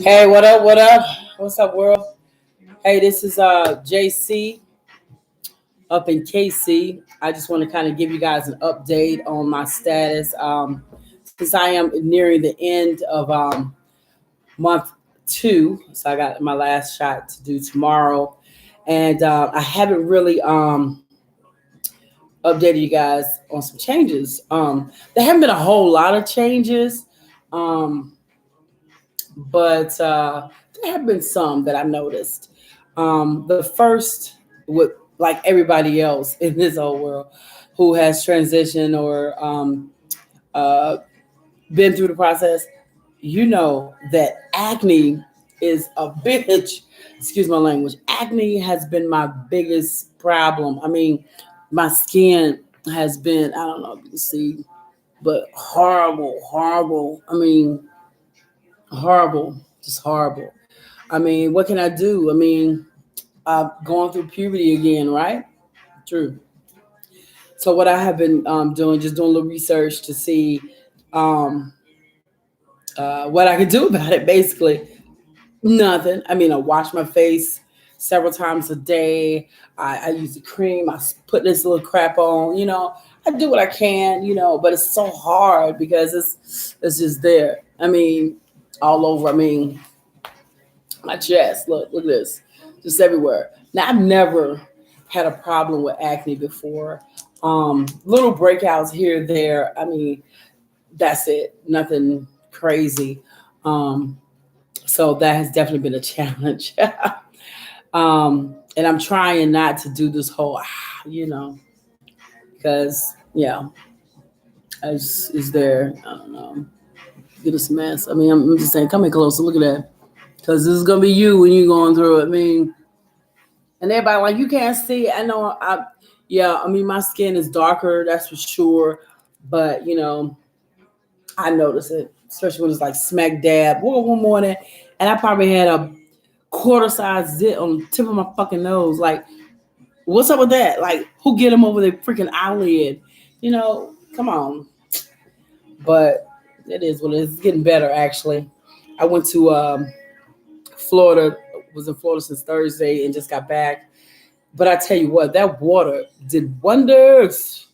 Hey, what up? What up? What's up, world? Hey, this is JC up in KC. I just want to kind of give you guys an update on my status. Since I am nearing the end of month two, so I got my last shot to do tomorrow, and I haven't really updated you guys on some changes. There haven't been a whole lot of changes. Um, but there have been some that I've noticed. The first, with like everybody else in this whole world who has transitioned or uh, been through the process, you know that acne is a bitch. Excuse my language. Acne has been my biggest problem. I mean, my skin has been, I don't know if you can see, but horrible, horrible. I mean, horrible, just horrible. I mean, what can I do? I mean, I'm going through puberty again, right? True. So what I have been doing, just doing a little research to see um, what I can do about it. Basically, nothing. I mean, I wash my face several times a day. I use the cream. Put this little crap on. I do what I can. But it's so hard because it's just there. I mean, all over. I mean, my chest. Look at this, just everywhere. Now I've never had a problem with acne before. Little breakouts here, there. I mean, that's it. Nothing crazy. Um, so that has definitely been a challenge. And I'm trying not to do this whole, because yeah, is there? I don't know. Get this mess. I mean, I'm just saying, come in closer. Look at that. Because this is gonna be you when you're going through it. I mean, and everybody like you can't see. I know. Yeah. I mean, my skin is darker. That's for sure. But I notice it, especially when it's like smack dab. One morning, and I probably had a quarter size zit on the tip of my fucking nose. Like, what's up with that? Like, who get them over their freaking eyelid? Come on. But it is what it is. It's getting better actually. I went to Florida, was in Florida since Thursday and just got back. But I tell you what, that water did wonders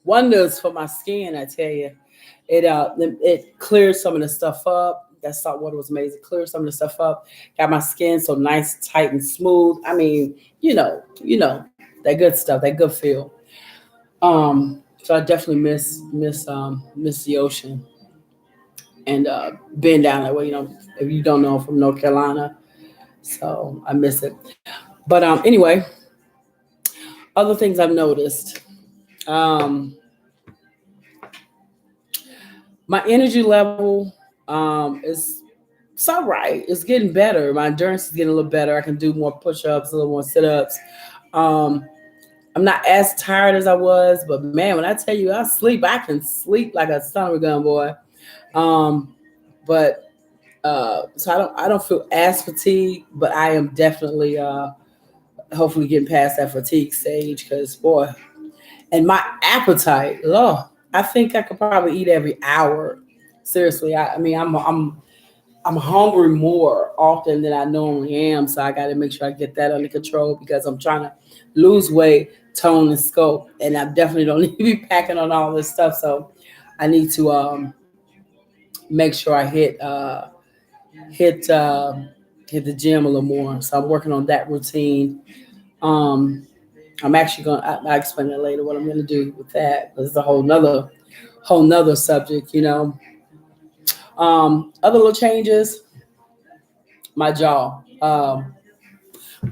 for my skin. I tell you, it cleared some of the stuff up. That salt water was amazing. Cleared some of the stuff up. Got my skin so nice, tight, and smooth. I mean, that good stuff, that good feel. So I definitely miss the ocean and being down that way. If you don't know, I'm from North Carolina, so I miss it. But anyway, other things I've noticed. Um, my energy level is it's all right. It's getting better. My endurance is getting a little better. I can do more push-ups, a little more sit-ups. Um, I'm not as tired as I was, but man, when I tell you I can sleep like a son of a gun, boy. Um, but so I don't feel as fatigued, but I am definitely hopefully getting past that fatigue stage because boy, and my appetite, oh, I think I could probably eat every hour. Seriously, I mean I'm hungry more often than I normally am, so I got to make sure I get that under control because I'm trying to lose weight, tone, and scope, and I definitely don't need to be packing on all this stuff. So I need to make sure I hit hit the gym a little more. So I'm working on that routine. Um, I'm actually going. I'll explain that later. What I'm going to do with that. It's a whole nother subject. Other little changes. My jaw.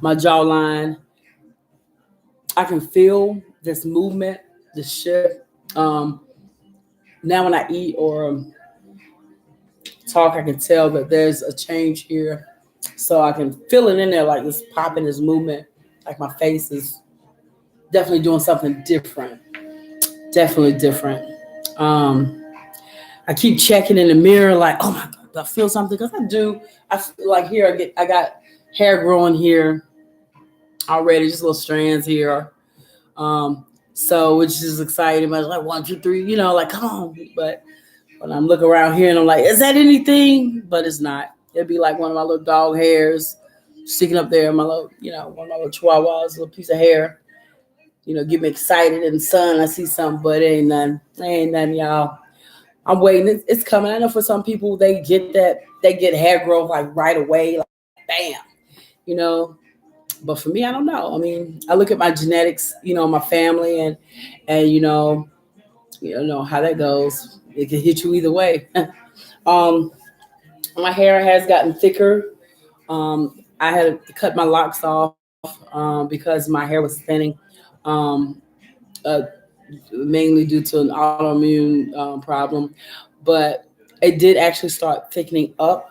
My jawline. I can feel this movement, this shift. Um, Now when I eat or talk, I can tell that there's a change here. So I can feel it in there, like this popping, this movement. Like my face is definitely doing something different. Definitely different. Um, I keep checking in the mirror, like, oh my god, do I feel something? Because I do. I feel like here I got hair growing here already, just little strands here. So which is exciting. I was like 1, 2, 3, like come on. But when I'm looking around here and I'm like, is that anything? But it's not. It'd be like one of my little dog hairs sticking up there, my little, one of my little chihuahuas, a little piece of hair. Get me excited in the sun. I see something, but it ain't nothing. It ain't nothing, y'all. I'm waiting. It's coming. I know for some people they get hair growth like right away, like bam, you know. But for me, I don't know. I mean, I look at my genetics, my family, and how that goes. It can hit you either way. um, my hair has gotten thicker. I had to cut my locks off because my hair was thinning, um, uh, mainly due to an autoimmune problem. But it did actually start thickening up,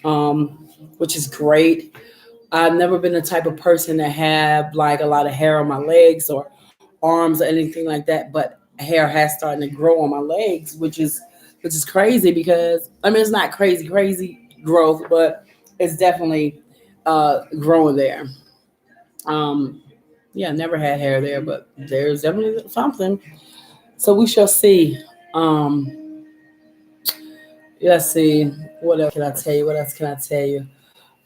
um, which is great. I've never been the type of person to have like a lot of hair on my legs or arms or anything like that, but hair has started to grow on my legs, which is crazy because I mean it's not crazy growth, but it's definitely growing there. Um, yeah, never had hair there, but there's definitely something. So we shall see. Um, let's see. What else can I tell you? What else can I tell you?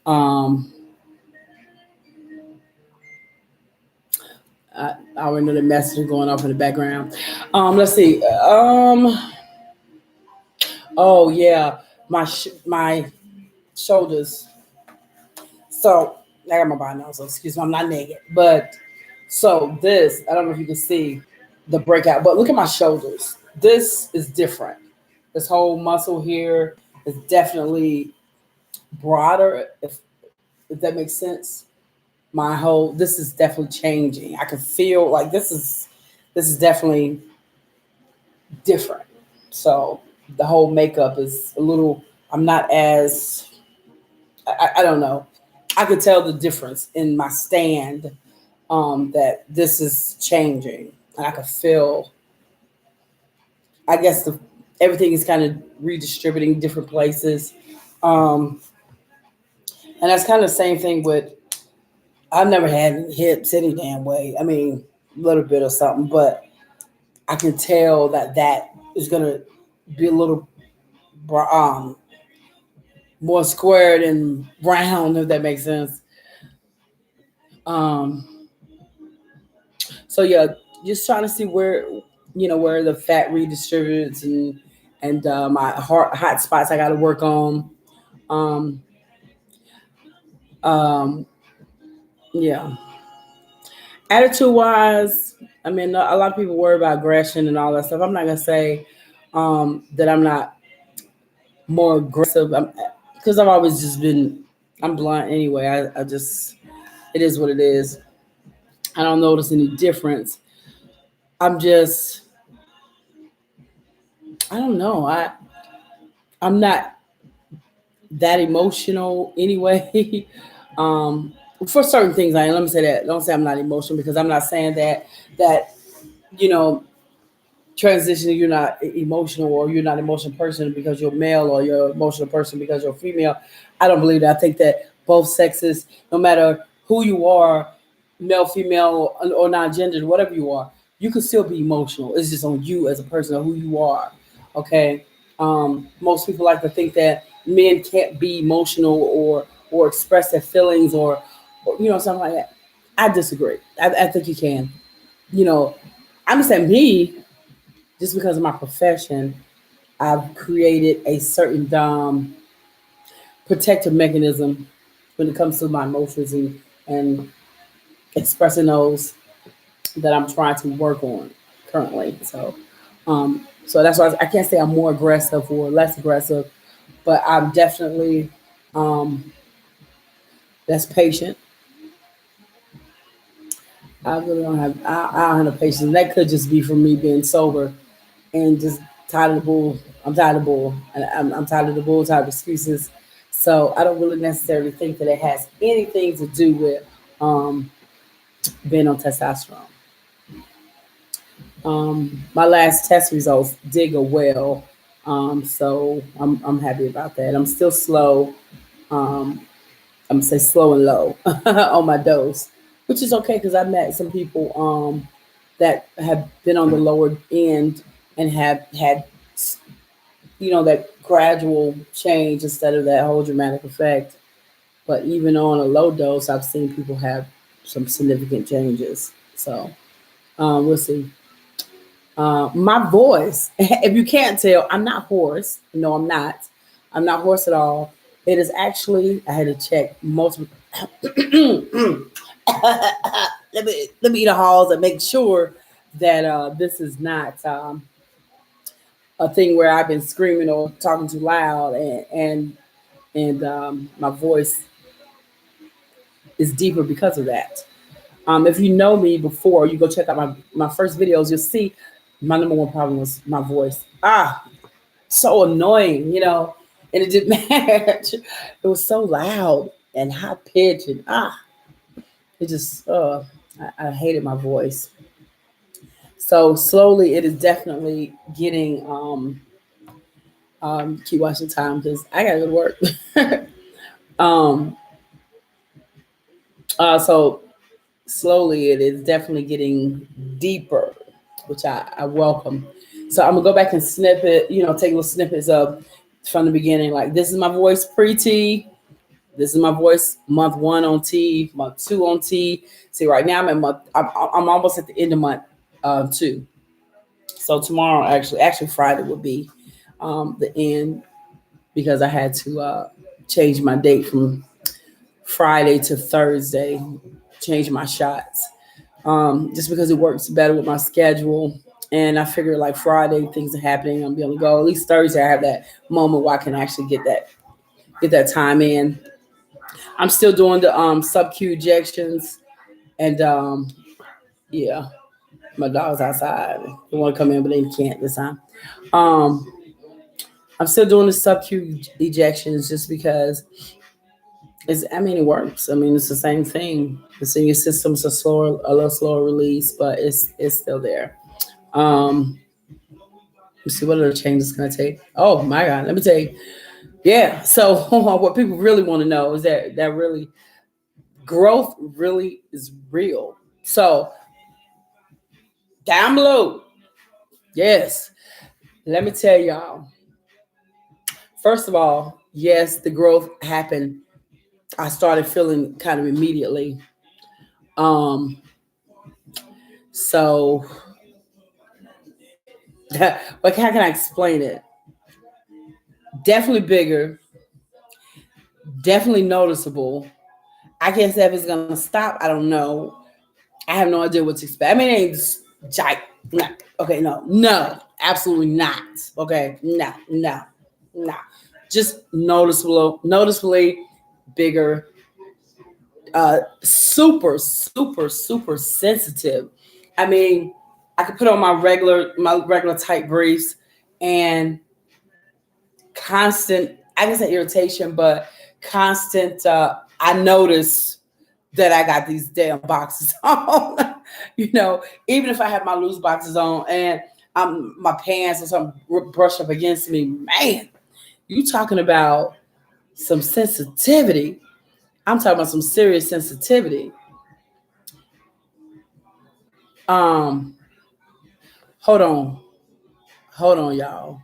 Um, I already know the message going off in the background. Let's see. Oh yeah, my shoulders. So I got my body now, so excuse me, I'm not naked. But so this, I don't know if you can see the breakout, but look at my shoulders. This is different. This whole muscle here is definitely broader, if that makes sense. My whole this is definitely changing. I can feel like this is definitely different. So the whole makeup is a little. I'm not as I don't know. I could tell the difference in my stand, that this is changing, and I could feel. I guess everything is kind of redistributing different places, um, and that's kind of the same thing with. I've never had hips any damn way. I mean, a little bit or something, but I can tell that is gonna be a little um, more squared and round, if that makes sense. Um, so yeah, just trying to see where the fat redistributes and my hot spots I got to work on. Um, um, yeah, attitude wise, I mean a lot of people worry about aggression and all that stuff. I'm not gonna say that I'm not more aggressive because I've always just been. I'm blunt anyway. I just it is what it is. I don't notice any difference. I'm just I don't know. I'm not that emotional anyway. um, for certain things, I am. Let me say that. Don't say I'm not emotional because I'm not saying that you know transitioning you're not emotional or you're not an emotional person because you're male or you're an emotional person because you're female. I don't believe that. I think that both sexes, no matter who you are, male, female, or non-gendered, whatever you are, you can still be emotional. It's just on you as a person or who you are. Okay. Most people like to think that men can't be emotional or express their feelings or something like that. I disagree. I think you can. You know, I'm just saying me just because of my profession, I've created a certain protective mechanism when it comes to my emotions and expressing those that I'm trying to work on currently. So that's why I can't say I'm more aggressive or less aggressive, but I'm definitely um, less patient. I don't have no patience. And that could just be from me being sober and just tired of the bull. I'm tired of the bull. And I'm tired of the bull, tired of excuses. So I don't really necessarily think that it has anything to do with um, being on testosterone. My last test results did go well. So I'm happy about that. I'm still slow. Um, I'm gonna say slow and low on my dose, which is okay because I met some people that have been on the lower end and have had that gradual change instead of that whole dramatic effect. But even on a low dose, I've seen people have some significant changes. So we'll see. My voice, if you can't tell, I'm not hoarse. No, I'm not. I'm not hoarse at all. It is actually, I had to check multiple. let me eat a halls and make sure that this is not a thing where I've been screaming or talking too loud, and my voice is deeper because of that. If you know me before, you go check out my first videos, you'll see my number one problem was my voice. So annoying. And it didn't match. It was so loud and high pitched, and it just I hated my voice. So slowly, it is definitely getting. Keep watching time because I gotta go to work. um, so slowly, it is definitely getting deeper, which I welcome. So I'm gonna go back and snippet, take little snippets of from the beginning. Like this is my voice pre-T. This is my voice month 1 on T, month 2 on T. See, right now I'm at month. I'm almost at the end of month 2. So tomorrow, actually Friday will be the end because I had to change my date from Friday to Thursday, change my shots, just because it works better with my schedule. And I figured like Friday things are happening, I'm gonna be able to go. At least Thursday I have that moment where I can actually get that time in. I'm still doing the sub-Q injections, and yeah, my dog's outside. They want to come in, but they can't this time. Um, I'm still doing the sub-Q ejections just because it works. I mean, it's the same thing. It's in your system. It's a little slower release, but it's still there. Um, let's see what other changes it's gonna take. Oh my God, let me tell you. Yeah. So what people really want to know is that really growth really is real. So down below, yes. Let me tell y'all. First of all, yes, the growth happened. I started feeling kind of immediately. Um, so but how can I explain it? Definitely bigger, definitely noticeable. I can't say if it's gonna stop. I don't know. I have no idea what to expect. I mean, it ain't no. Okay, no, absolutely not. Okay, no. Just noticeably bigger. Super, super, super sensitive. I mean, I could put on my regular tight briefs and constant. I can say irritation, but constant. I notice that I got these damn boxes on. Even if I have my loose boxes on and my pants or something brush up against me, man, you talking about some sensitivity. I'm talking about some serious sensitivity. Um, hold on, y'all.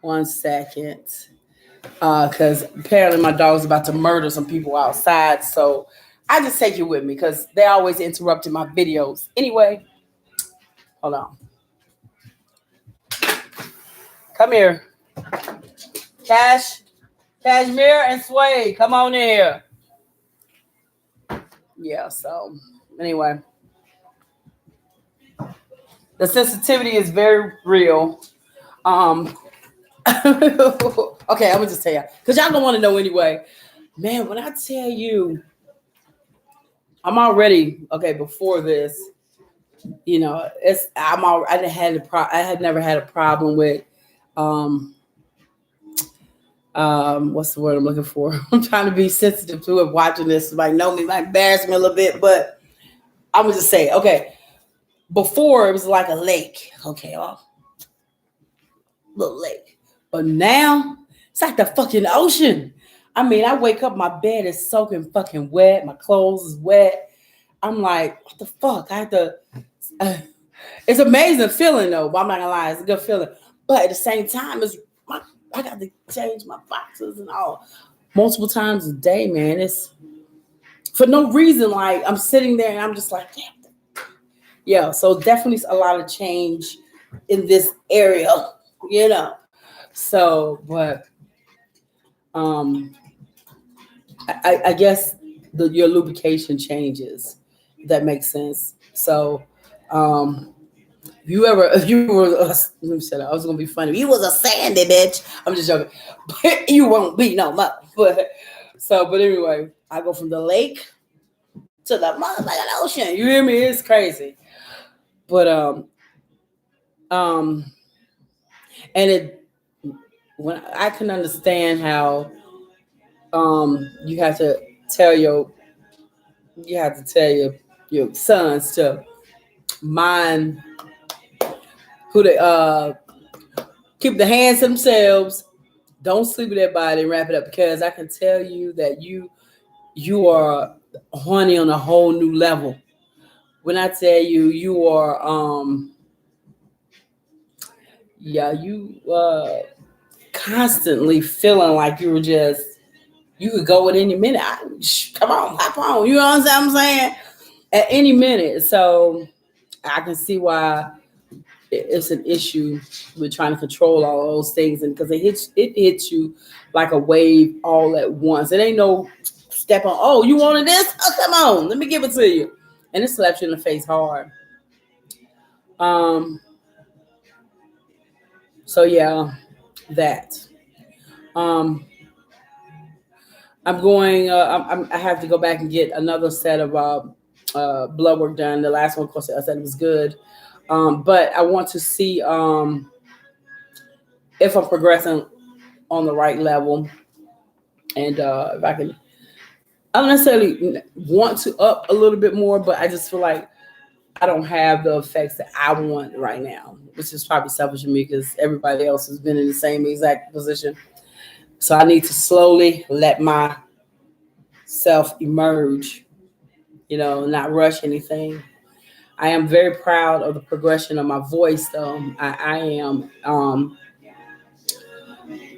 1 second, because apparently my dog's about to murder some people outside. So I just take you with me because they always interrupting my videos. Anyway, hold on. Come here. Cashmere and Sway, come on in here. Yeah, so anyway, the sensitivity is very real. Okay, I'm gonna just tell you because y'all don't want to know anyway. Man, when I tell you, I'm already okay. Before this, I had never had a problem with um what's the word I'm looking for? I'm trying to be sensitive to it. Watching this, like know me, might embarrass me a little bit, but I would just say, okay. Before it was like a lake, okay, little lake, but now it's like the fucking ocean. I mean, I wake up, my bed is soaking fucking wet, my clothes is wet. I'm like, what the fuck? I have to. Uh, it's amazing feeling though, but I'm not gonna lie, it's a good feeling. But at the same time, I got to change my boxes and all multiple times a day, man. It's for no reason. Like I'm sitting there and I'm just like, damn. Yeah. So definitely a lot of change in this area, you know. So, but um, I guess your lubrication changes. If that makes sense. So, um, if you were, let me shut up. I was gonna be funny. If you was a sandy bitch. I'm just joking, but you won't be no more. But anyway, I go from the lake to the motherfucking ocean. You hear me? It's crazy. But um, and it when I can understand how you have to tell your sons to mind who they keep the hands to themselves. Don't sleep with that body and wrap it up because I can tell you that you are horny on a whole new level. When I tell you you are yeah, you constantly feeling like you could go at any minute. Come on, hop on. You know what I'm saying? At any minute. So I can see why it's an issue with trying to control all those things, and because it hits you like a wave all at once. It ain't no step on. Oh, you wanted this? Oh, come on, let me give it to you, and it slaps you in the face hard. Um. So yeah, that. Um. I'm going. I have to go back and get another set of blood work done. The last one, of course, I said it was good, but I want to see if I'm progressing on the right level, and if I can. I don't necessarily want to up a little bit more, but I just feel like I don't have the effects that I want right now, which is probably selfish of me because everybody else has been in the same exact position. So I need to slowly let myself emerge, not rush anything. I am very proud of the progression of my voice, though. I am,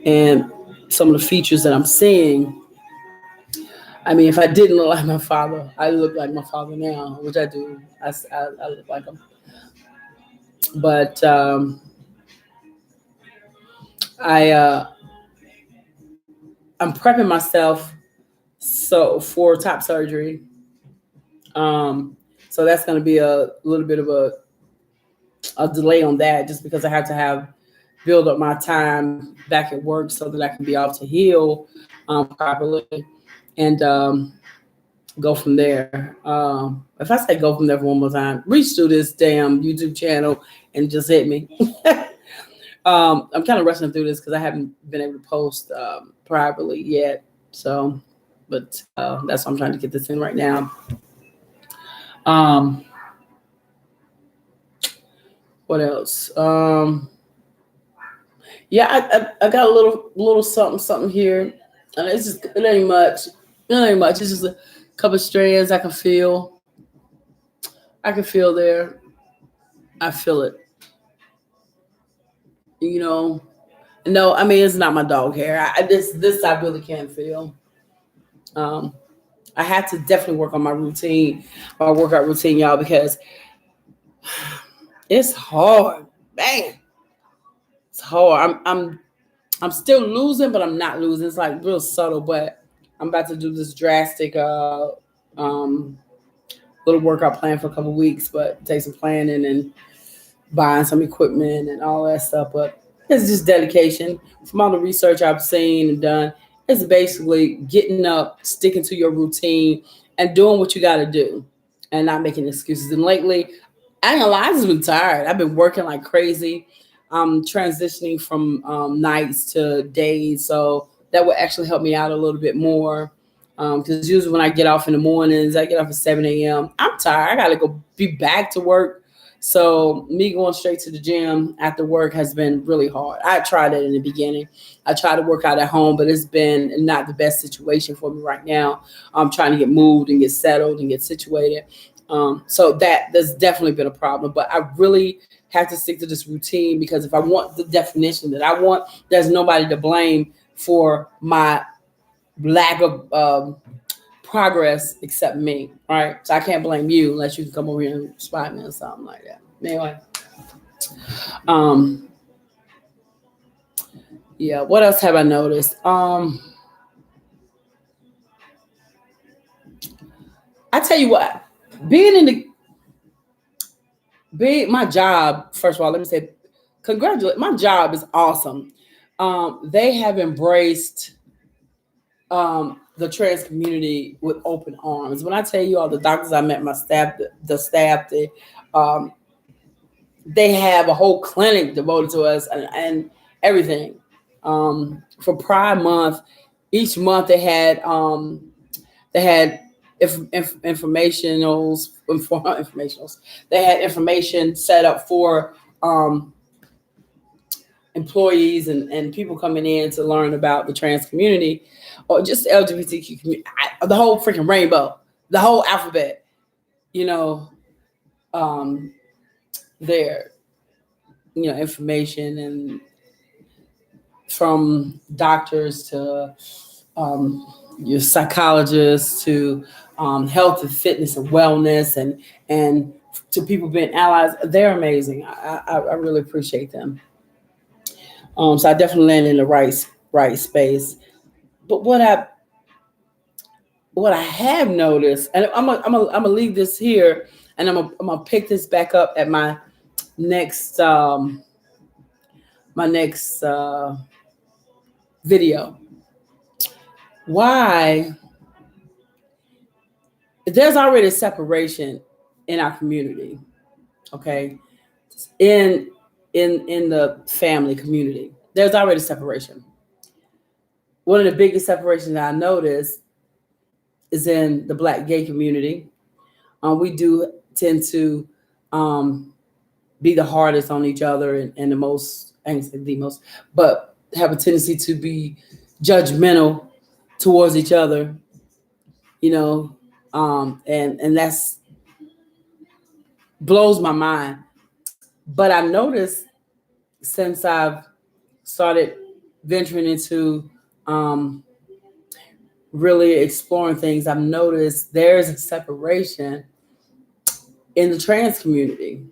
and some of the features that I'm seeing. I mean, if I didn't look like my father, I look like my father now, which I do. I look like him. But I I'm prepping myself for top surgery. So that's going to be a little bit of a delay on that, just because I have to build up my time back at work so that I can be off to heal properly, and go from there. If I say go from there for one more time, reach through this damn YouTube channel and just hit me. I'm kind of rushing through this because I haven't been able to post properly yet. So, but that's why I'm trying to get this in right now. Um, what else? Yeah, I got a little something here, and it ain't much. It ain't much. It's just a couple of strands I can feel. I can feel there. I feel it. You know. No, I mean it's not my dog hair. This I really can't feel. Um, I had to definitely work on my workout routine, y'all, because it's hard. Man, it's hard. I'm still losing, but I'm not losing. It's like real subtle, but I'm about to do this drastic um little workout plan for a couple weeks, but take some planning and buying some equipment and all that stuff. But it's just dedication. From all the research I've seen and done, it's basically getting up, sticking to your routine, and doing what you got to do, and not making excuses. And lately, I ain't gonna lie, I've just been tired. I've been working like crazy. I'm transitioning from nights to days, so that would actually help me out a little bit more. Because usually when I get off in the mornings, I get off at 7 a.m. I'm tired. I gotta go be back to work. So me going straight to the gym after work has been really hard. I tried it in the beginning. I tried to work out at home, but it's been not the best situation for me right now. I'm trying to get moved and get settled and get situated. So that's definitely been a problem. But I really have to stick to this routine because if I want the definition that I want, there's nobody to blame for my lack of progress except me, right? So I can't blame you unless you can come over here and spot me or something like that. Anyway, um, yeah. What else have I noticed? I tell you what, being in the being my job. First of all, let me say, congratulate. My job is awesome. They have embraced the trans community with open arms. When I tell you all the doctors I met, my staff, the staff, um, they have a whole clinic devoted to us and everything. For Pride Month, each month they had informationals. They had information set up for employees and people coming in to learn about the trans community or just the LGBTQ community, the whole freaking rainbow, the whole alphabet, you know, um, their, information and from doctors to your psychologists to health and fitness and wellness and to people being allies. They're amazing. I really appreciate them. So I definitely landed in the right space. But what I have noticed, and I'm gonna leave this here, and I'm gonna pick this back up at next my next video. Why there's already a separation in our community, okay? In in the family community, there's already separation. One of the biggest separations I noticed is in the Black gay community. We do tend to be the hardest on each other and the most, I ain't say the most, but have a tendency to be judgmental towards each other, you know, and that's blows my mind. But I've noticed since I've started venturing into really exploring things, I've noticed there's a separation in the trans community,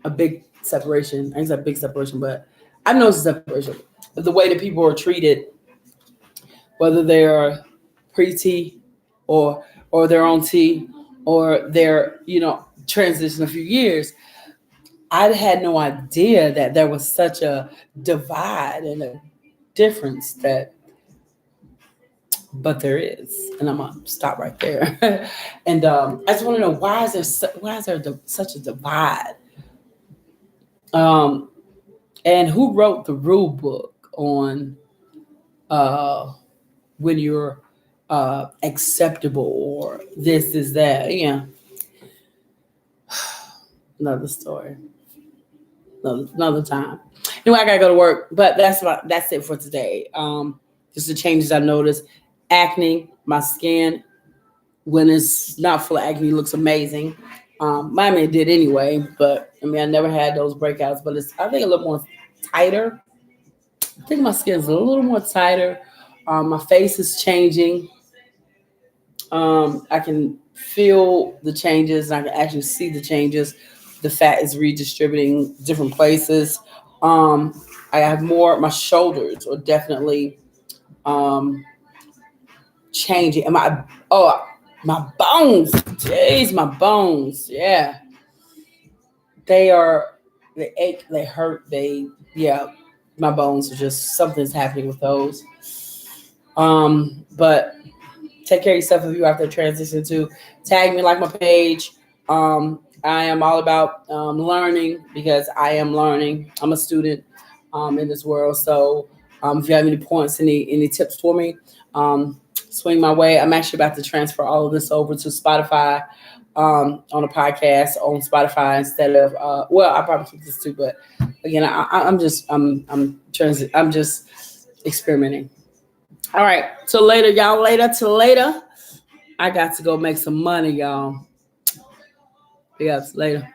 a big separation. I ain't say a big separation, but I've noticed a separation. The way that people are treated, whether they're pre-T or they're on T or they're, transition a few years. I had no idea that there was such a divide and a difference but there is, and I'm gonna stop right there. And I just want to know why is there such a divide, um, and who wrote the rule book on uh, when you're acceptable or this is that, yeah. Another story, another time. Anyway, I gotta go to work, but that's it for today. Just the changes I noticed. Acne, my skin when it's not full of acne looks amazing. My man did anyway, but I mean I never had those breakouts, but it's I think a little more tighter. I think my skin's a little more tighter. My face is changing. I can feel the changes. I can actually see the changes. The fat is redistributing different places. I have more. My shoulders are definitely um, changing. And my bones. Jeez, my bones. Yeah, they are. They ache. They hurt. Yeah. My bones are just something's happening with those. But take care of yourself if you have to transition to tag me, like my page. I am all about learning because I am learning. I'm a student in this world. So if you have any points, any tips for me, swing my way. I'm actually about to transfer all of this over to Spotify on a podcast on Spotify instead of I probably keep this too, but again, I'm just experimenting. All right. Till later, y'all. Till later. I got to go make some money, y'all. Yeah, later.